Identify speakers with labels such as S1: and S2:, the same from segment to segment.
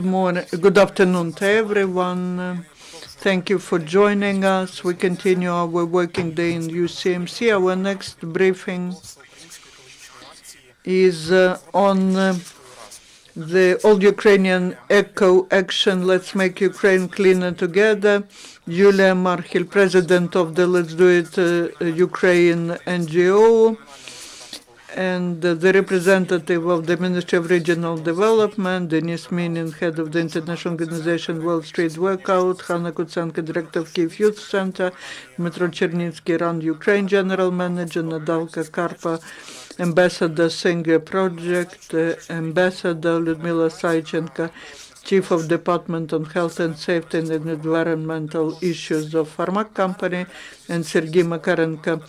S1: Good afternoon to everyone. Thank you for joining us. We continue our working day in UCMC. Our next briefing is on the All Ukrainian Eco Action Let's Make Ukraine Cleaner Together. Yulia Marhil, president of the Let's Do It Ukraine NGO, and the representative of the Ministry of Regional Development, Denis Minin, head of the international organization Wall Street Workout, Hanna Kutsenko, director of Kyiv Youth Center, Dmytro Chernitsky, Run Ukraine general manager, Nadalka Karpa, ambassador Singer Project, ambassador Lyudmila Saichenko, chief of department on health and safety and environmental issues of Pharma company, and Sergei Makarenko,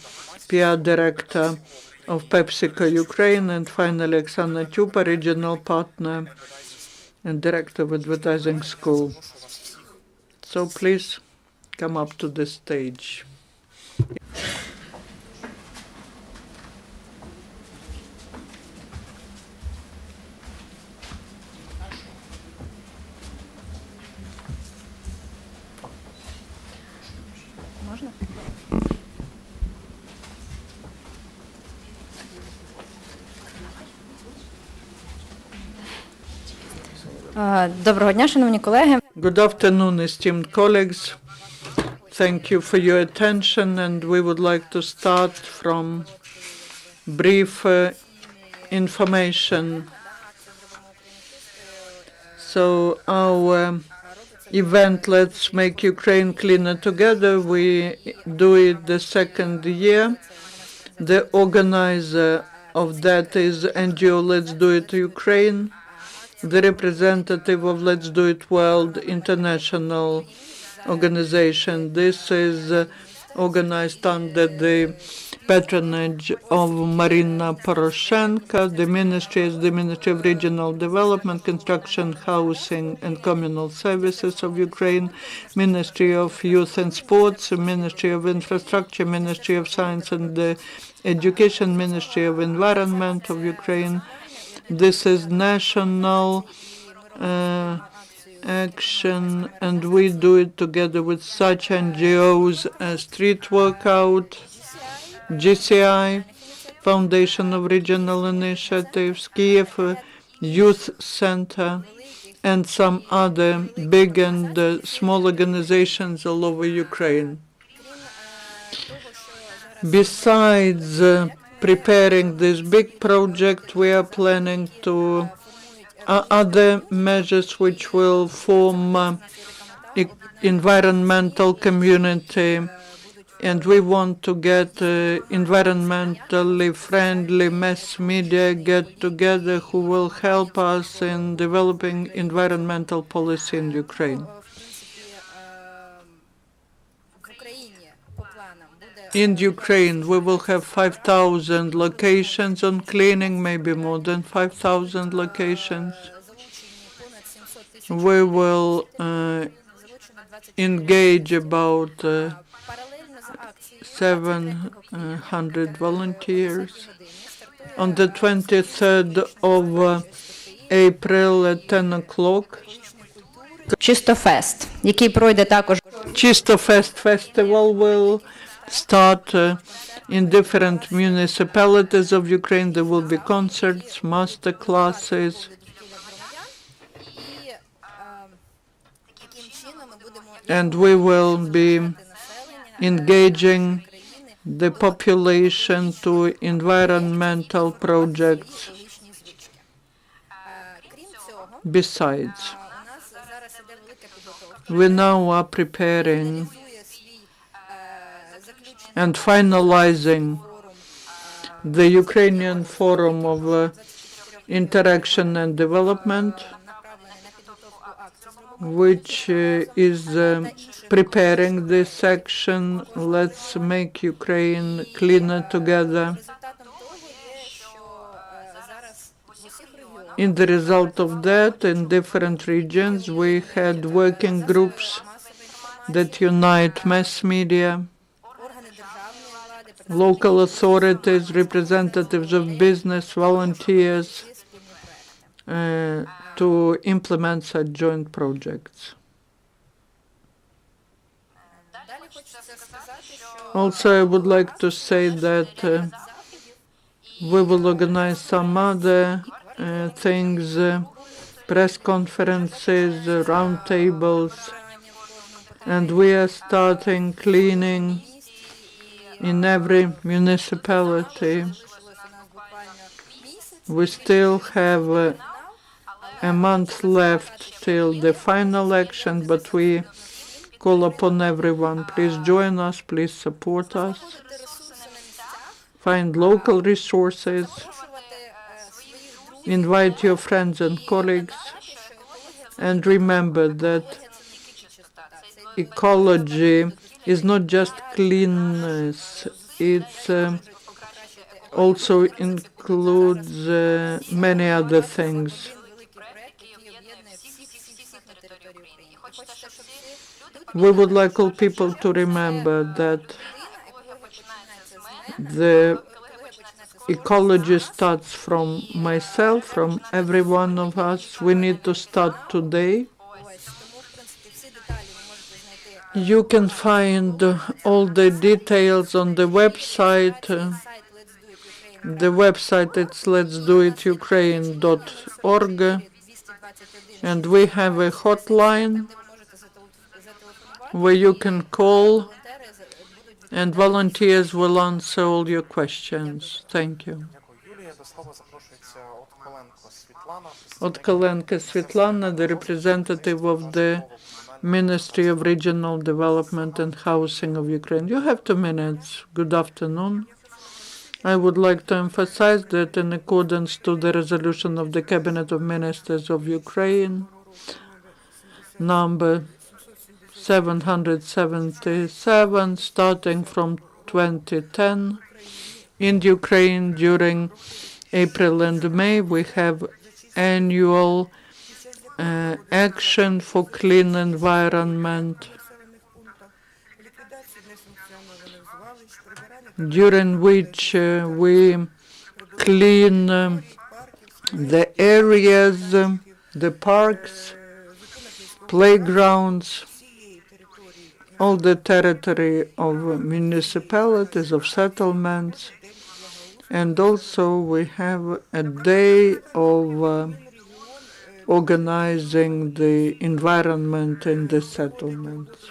S1: PR director of PepsiCo Ukraine, and finally Oksana Tupa, regional partner and director of advertising school. So please come up to the stage.
S2: Доброго дня, шановні колеги.
S1: Good afternoon, esteemed colleagues. Thank you for your attention, and we would like to start from brief information. So our event, Let's Make Ukraine Cleaner Together, we do it the second year. The organizer of that is NGO Let's Do It Ukraine, the representative of Let's Do It World International organization. This is organized under the patronage of Marina Poroshenko. The ministry is the Ministry of Regional Development, Construction, Housing and Communal Services of Ukraine, Ministry of Youth and Sports, Ministry of Infrastructure, Ministry of Science and Education, Ministry of Environment of Ukraine. This is national action, and we do it together with such NGOs as Street Workout, GCI, Foundation of Regional Initiatives, Kyiv Youth Center, and some other big and small organizations all over Ukraine. Besides preparing this big project, we are planning to other measures which will form environmental community, and we want to get environmentally friendly mass media get together who will help us in developing environmental policy in Ukraine. In Ukraine, we will have 5,000 locations on cleaning, maybe more than 5,000 locations. We will engage about 700 volunteers. On the 23rd of April at 10 o'clock,
S2: Чисто фест, який пройде також.
S1: Chisto Fest Festival will start in different municipalities of Ukraine. There will be concerts, master classes, and we will be engaging the population to environmental projects. Besides, we now are preparing and finalizing the Ukrainian Forum of Interaction and Development, which is preparing this action, Let's Make Ukraine Cleaner Together. In the result of that, in different regions, we had working groups that unite mass media, local authorities, representatives of business, volunteers, to implement such joint projects. Also, I would like to say that we will organize some other things, press conferences, roundtables, and we are starting cleaning in every municipality. We still have a month left till the final action, but we call upon everyone, please join us, please support us, find local resources, invite your friends and colleagues, and remember that ecology is not just cleanness, it also includes many other things. We would like all people to remember that the ecology starts from myself, from every one of us. We need to start today. You can find all the details on the website. The website is letsdoitukraine.org, and we have a hotline where you can call, and volunteers will answer all your questions. Thank you. Otkalenko Svetlana, the representative of the Ministry of Regional Development and Housing of Ukraine. You have 2 minutes. Good afternoon. I would like to emphasize that in accordance to the resolution of the Cabinet of Ministers of Ukraine, number 777, starting from 2010, in Ukraine during April and May, we have annual action for clean environment, during which we clean the areas, the parks, playgrounds, all the territory of municipalities, of settlements, and also we have a day of organizing the environment in the settlements.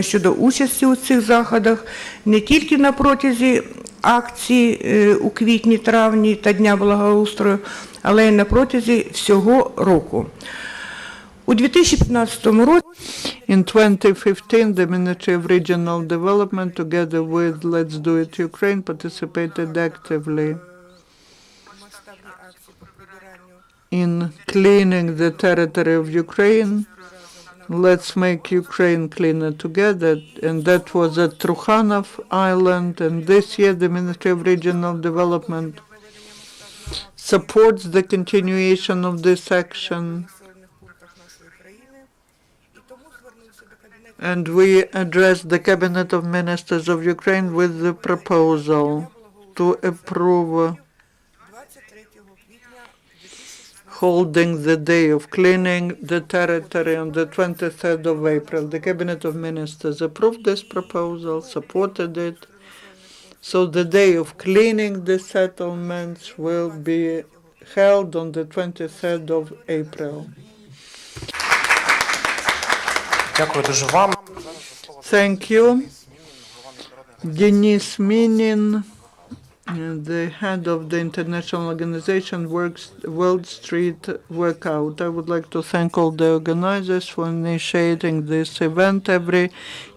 S3: Щодо участі у цих заходах не тільки на протязі акцій у квітні-травні та Дня благоустрою, але й на протязі всього року. У 2015 році
S1: In 2015, the Ministry of Regional Development, together with Let's Do It Ukraine, participated actively in cleaning the territory of Ukraine. Let's make Ukraine cleaner together, and that was at Trukhanov Island. And this year, the Ministry of Regional Development supports the continuation of this action. And we addressed the Cabinet of Ministers of Ukraine with the proposal to approve holding the day of cleaning the territory on the 23rd of April. The Cabinet of Ministers approved this proposal, supported it, so the day of cleaning the settlements will be held on the 23rd of April. Thank you. Denis Minin, the head of the international organization World Street Workout. I would like to thank all the organizers for initiating this event every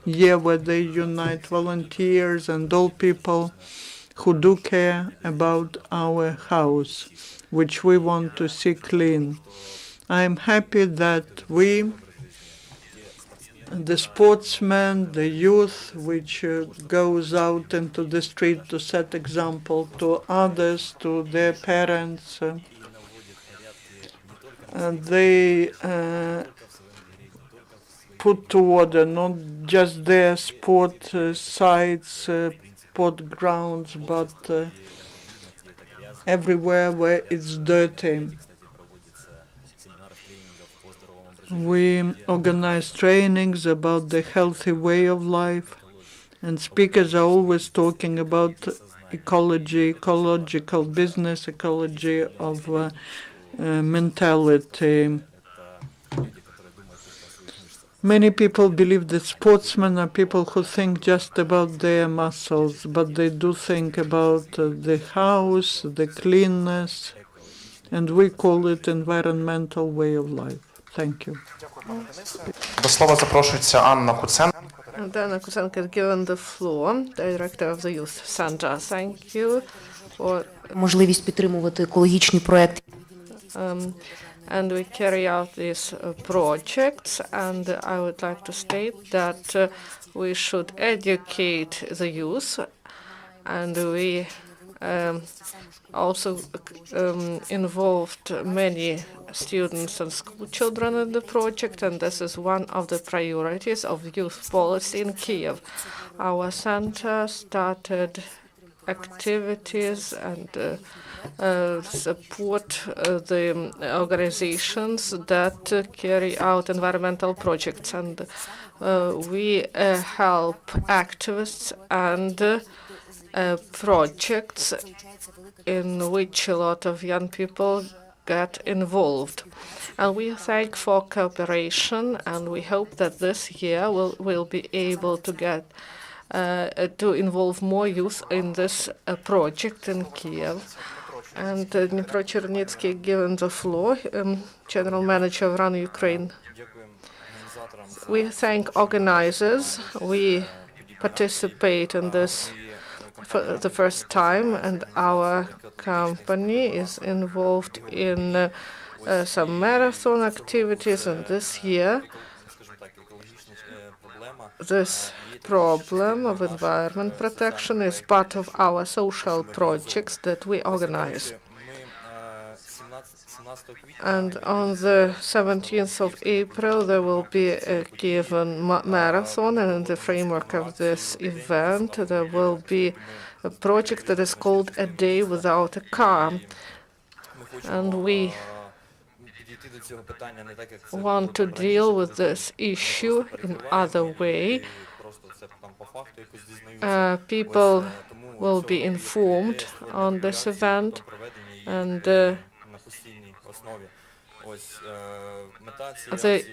S1: year, where they unite volunteers and all people who do care about our house, which we want to see clean. I am happy that we, the sportsmen, the youth, which goes out into the street to set example to others, to their parents, they put to order not just their sport sites, sport grounds, but everywhere where it's dirty. We organize trainings about the healthy way of life, and speakers are always talking about ecology, ecological business, ecology of mentality. Many people believe that sportsmen are people who think just about their muscles, but they do think about the house, the cleanness, and we call it environmental way of life. Thank you.
S4: До слова запрошується Анна Куценко.
S5: And then Kusanka is given the floor, Director of the Youth Center. Thank you for
S6: можливість підтримувати екологічні проекти.
S5: And we carry out these projects, and I would like to state that we should educate the youth, and we also involved many students and school children in the project, and this is one of the priorities of youth policy in Kiev. Our center started activities and support the organizations that carry out environmental projects, and we help activists and projects in which a lot of young people get involved. And we thank for cooperation, and we hope that this year we'll be able to get to involve more youth in this project in Kiev. And Dnipro Chernitsky given the floor, General Manager of Run Ukraine. We thank organizers. We participate in this for the first time, and our company is involved in some marathon activities. And this year, this problem of environment protection is part of our social projects that we organize. And on the 17th of April, there will be a Kievan marathon, and in the framework of this event, there will be a project that is called A Day Without a Car. And we want to deal with this issue in other way. People will be informed on this event, and the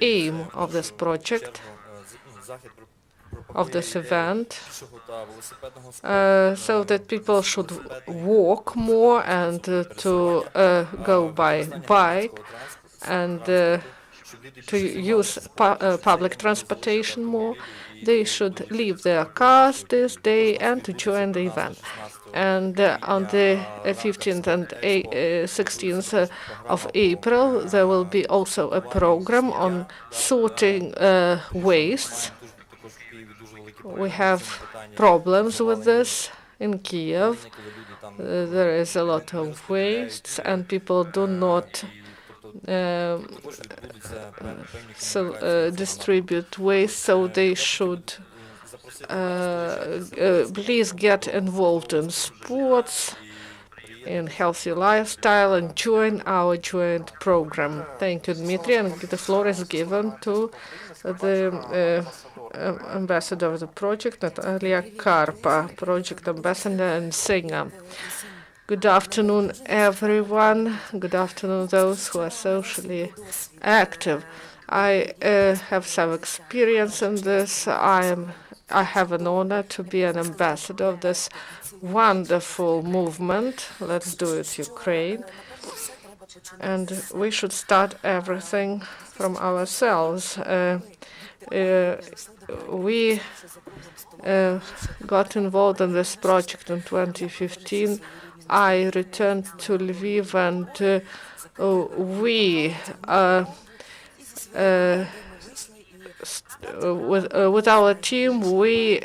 S5: aim of this project, of this event, so that people should walk more and to go by bike and to use public transportation more. They should leave their cars this day and to join the event. And on the 15th and 16th of April, there will be also a program on sorting wastes. We have problems with this in Kiev. There is a lot of wastes, and people do not distribute waste, so they should please get involved in sports, in healthy lifestyle, and join our joint program. Thank you, Dmitry, and the floor is given to the ambassador of the project, Natalia Karpa, project ambassador and singer. Good afternoon, everyone. Good afternoon, those who are socially active. I have some experience in this. I have an honor to be an ambassador of this wonderful movement. Let's do it, Ukraine. And we should start everything from ourselves. We got involved in this project in 2015. I returned to Lviv, and with our team, we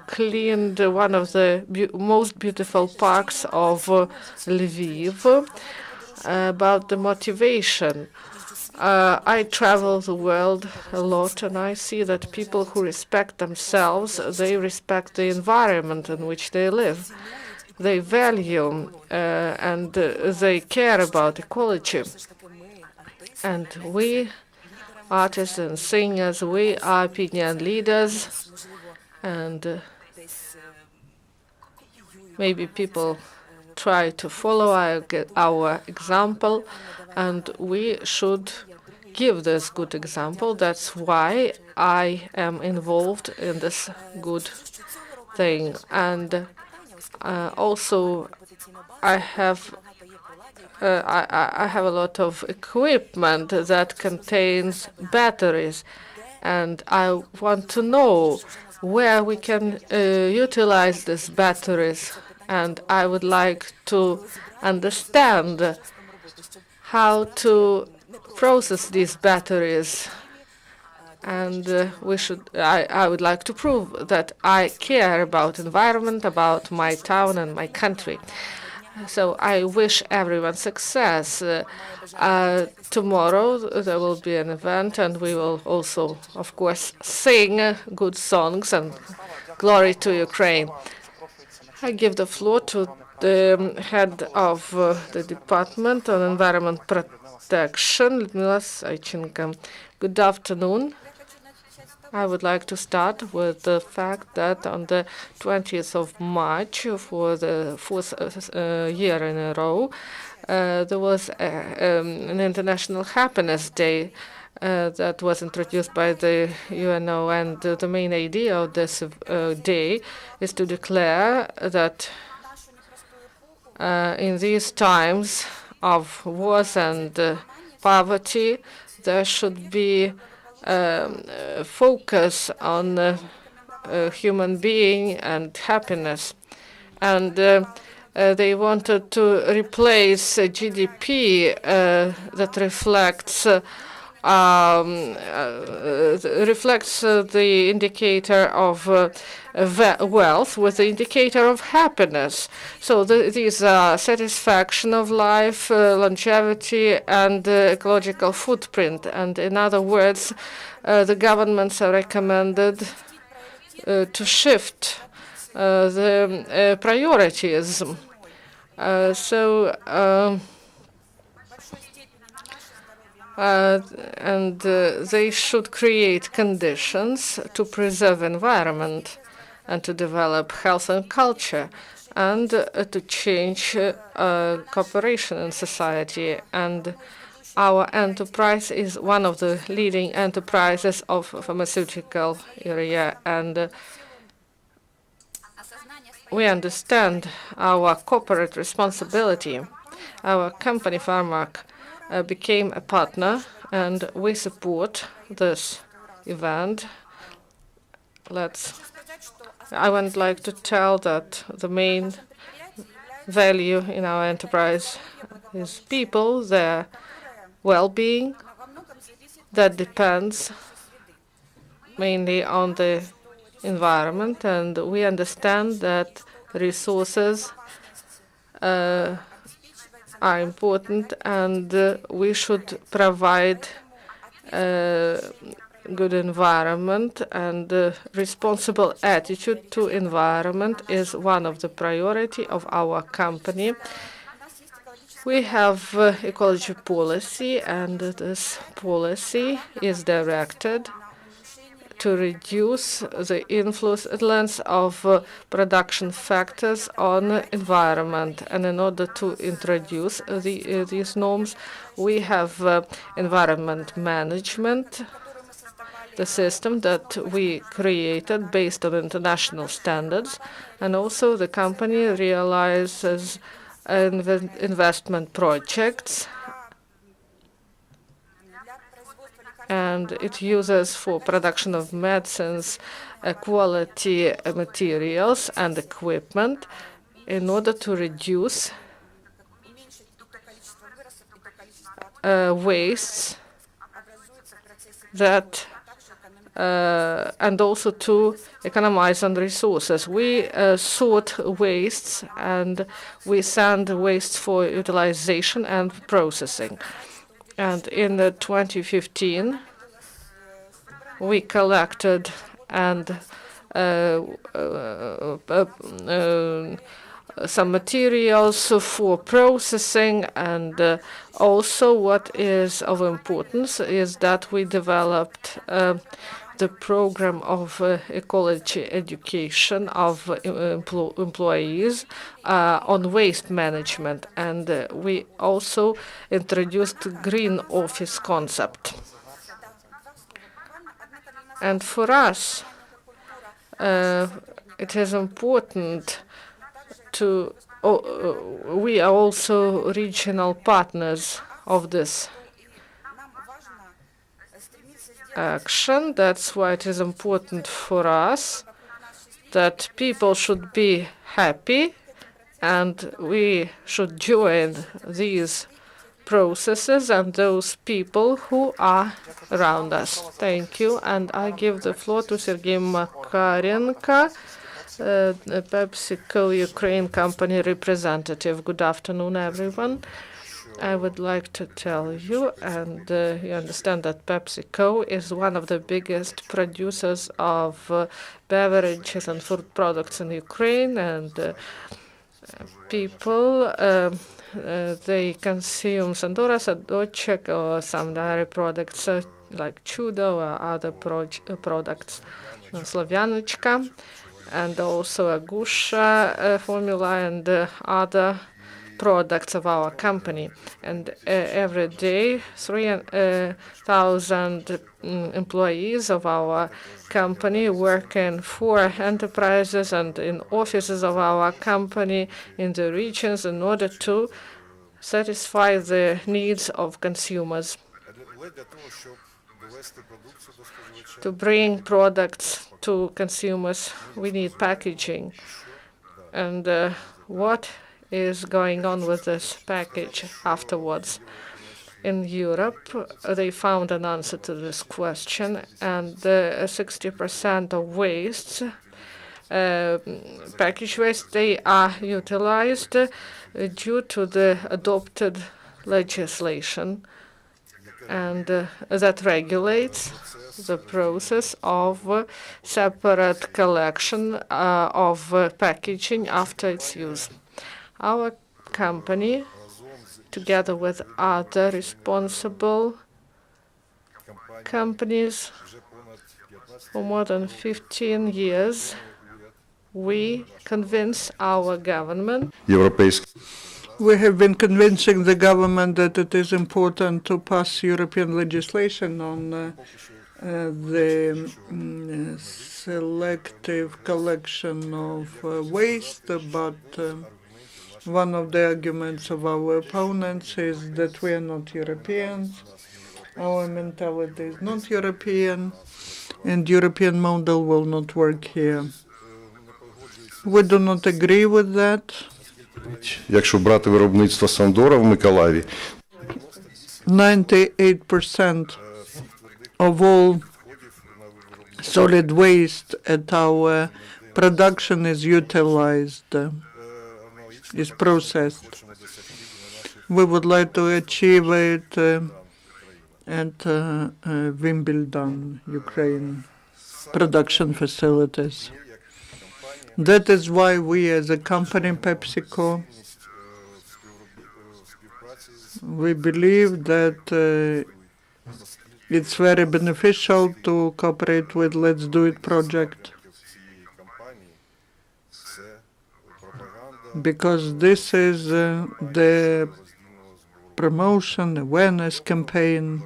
S5: cleaned one of the most beautiful parks of Lviv. About the motivation, I travel the world a lot, and I see that people who respect themselves, they respect the environment in which they live. they value and they care about equality. And we, artists and singers, we are opinion leaders, and maybe people try to follow our example, and we should give this good example. That's why I am involved in this good thing. And also, I have a lot of equipment that contains batteries, and I want to know where we can utilize these batteries. And I would like to understand how to process these batteries. And I would like to prove that I care about environment, about my town and my country. So I wish everyone success. Tomorrow there will be an event, and we will also, of course, sing good songs and glory to Ukraine. I give the floor to the head of the Department on Environment Protection, Ludmila Saichenko. Good afternoon. I would like to start with the fact that on the 20th of March, for the fourth year in a row, there was an International Happiness Day that was introduced by the UNO, and the main idea of this day is to declare that in these times of wars and poverty, there should be focus on human being and happiness. And they wanted to replace GDP that reflects the indicator of wealth with the indicator of happiness. So these are satisfaction of life, longevity, and ecological footprint. And in other words, the governments are recommended to shift the priorities. And they should create conditions to preserve environment and to develop health and culture, and to change cooperation in society. And our enterprise is one of the leading enterprises of pharmaceutical area, and we understand our corporate responsibility. Our company, Pharmac, became a partner, and we support this event. I would like to tell that the main value in our enterprise is people, their well-being, that depends mainly on the environment, and we understand that resources are important, and we should provide good environment, and responsible attitude to environment is one of the priority of our company. We have ecology policy, and this policy is directed to reduce the influence of production factors on environment. And in order to introduce these norms, we have environment management, the system that we created based on international standards. And also the company realizes investment projects, and it uses for production of medicines quality materials and equipment in order to reduce wastes that and also to economize on resources. We sort wastes, and we send wastes for utilization and processing. And in 2015, we collected and some materials for processing, and also what is of importance is that we developed the program of ecology education of employees on waste management, and we also introduced green office concept. And for us, it is important to, we are also regional partners of this action. That's why it is important for us that people should be happy and we should join these processes and those people who are around us. Thank you. And I give the floor to Sergei Makarenko, PepsiCo Ukraine company representative. Good afternoon, everyone. I would like to tell you, and you understand that PepsiCo is one of the biggest producers of beverages and food products in Ukraine, and people, they consume Sandora, Sadocek, or some dairy products like Chudo or other products, Slavyanочка, and also Agusha formula and other products of our company. And every day, 3,000 employees of our company work in 4 enterprises and in offices of our company in the regions in order to satisfy the needs of consumers. To bring products to consumers, we need packaging. And what is going on with this package afterwards? In Europe, they found an answer to this question, and 60% of wastes, package waste, they are utilized due to the adopted legislation, and that regulates the process of separate collection of packaging after its use. Our company, together with other responsible companies, for more than 15 years, we convince our government.
S1: We have been convincing the government that it is important to pass European legislation on the selective collection of waste, but one of the arguments of our opponents is that we are not Europeans, our mentality is not European, and European model will not work here. We do not agree with that.
S7: Якщо брати виробництво Сандора в Миколаєві,
S1: 98% of all solid waste at our production is utilized, is processed. We would like to achieve it at Wimbledon, Ukraine, production facilities. That is why we as a company, PepsiCo, we believe that it's very beneficial to cooperate with Let's Do It project, because this is the promotion, awareness campaign,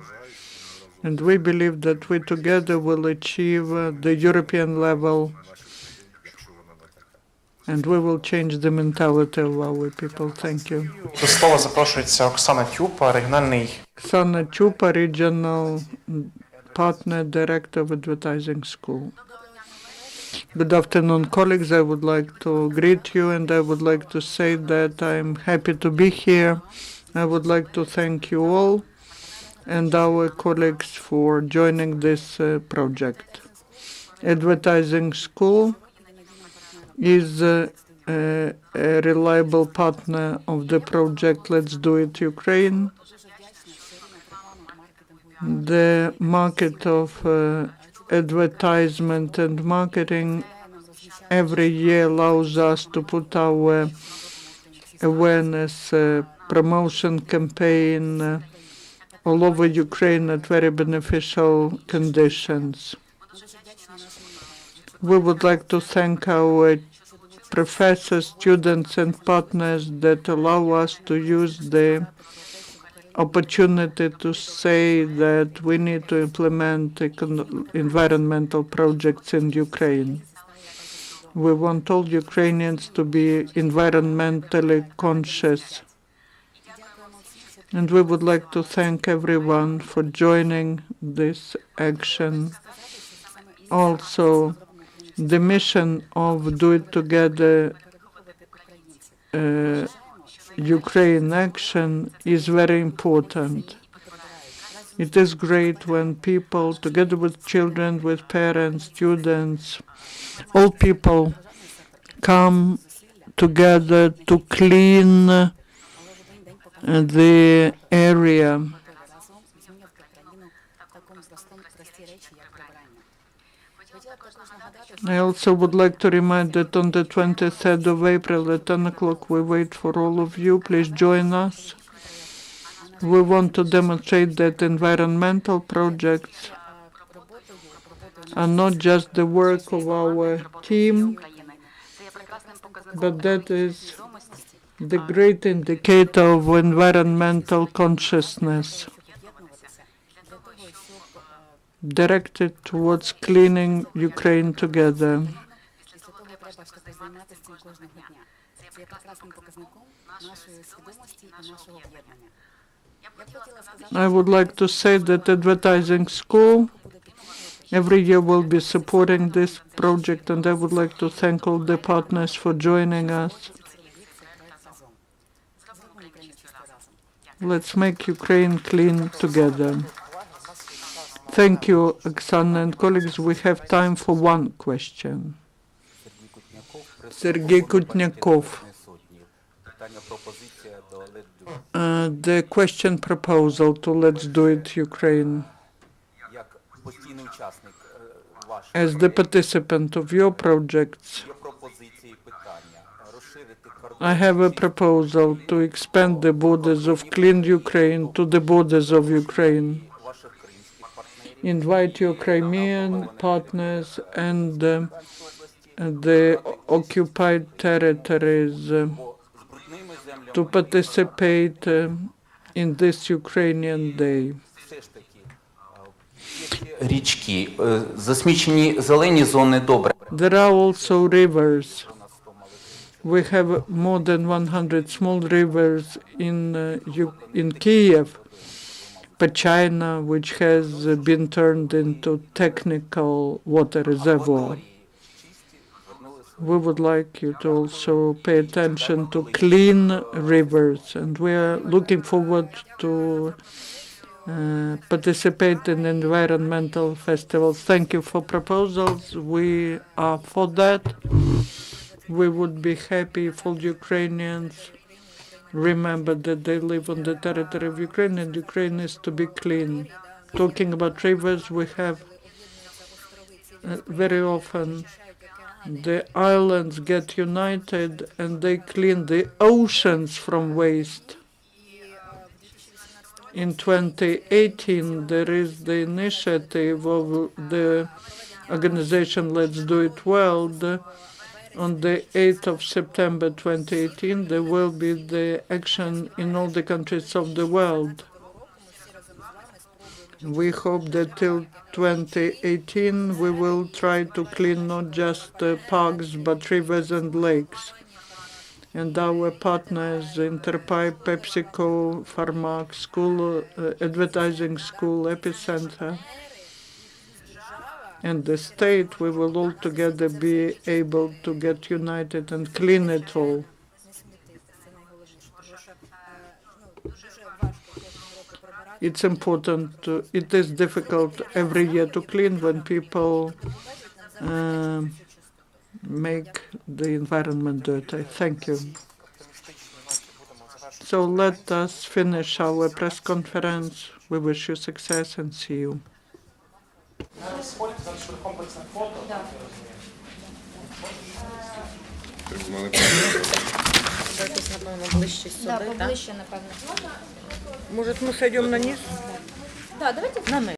S1: and we believe that we together will achieve the European level, and we will change the mentality of our people. Thank you.
S4: До слова запрошується Оксана Тюпа, регіональний.
S1: Oksana Chupa, Regional Partner Director of Advertising School. Good afternoon, colleagues. I would like to greet you, and I would like to say that I'm happy to be here. I would like to thank you all and our colleagues for joining this project. Advertising School is a reliable partner of the project Let's Do It Ukraine. The market of advertisement and marketing every year allows us to put our awareness promotion campaign all over Ukraine at very beneficial conditions. We would like to thank our professors, students, and partners that allow us to use the opportunity to say that we need to implement environmental projects in Ukraine. We want all Ukrainians to be environmentally conscious. And we would like to thank everyone for joining this action. Also, the mission of Do It Together Ukraine action is very important. It is great when people, together with children, with parents, students, all people come together to clean the area. I also would like to remind that on the 23rd of April at 10 o'clock we wait for all of you. Please join us. We want to demonstrate that environmental projects are not just the work of our team, but that is the great indicator of environmental consciousness directed towards cleaning Ukraine together. I would like to say that Advertising School every year will be supporting this project, and I would like to thank all the partners for joining us. Let's make Ukraine clean together. Thank you, Oksana and colleagues. We have time for one question. Sergei Kutnyakov. The question proposal to Let's Do It Ukraine. As the participant of your projects, I have a proposal to expand the borders of Clean Ukraine to the borders of Ukraine. Invite your Crimean partners and the occupied territories to participate in this Ukrainian Day. There are also rivers. We have more than 100 small rivers in Kiev, Pachina, which has been turned into technical water reservoir. We would like you to also pay attention to clean rivers, and we are looking forward to participate in environmental festivals. Thank you for proposals. We are for that. We would be happy if all Ukrainians remember that they live on the territory of Ukraine, and Ukraine is to be clean. Talking about rivers, we have very often the islands get united and they clean the oceans from waste. In 2018, there is the initiative of the organization Let's Do It World. On the 8th of September 2018, there will be the action in all the countries of the world. We hope that till 2018 we will try to clean not just parks but rivers and lakes. And our partners, Interpipe, PepsiCo, Pharmac, School, Advertising School, Epicenter, and the state, we will all together be able to get united and clean it all. It's important, it is difficult every year to clean when people make the environment dirty. Thank you. So let us finish our press conference. We wish you success and see you.
S2: Да, поближче, напевно.
S3: Может, мы сойдем на низ?
S2: Да, давайте.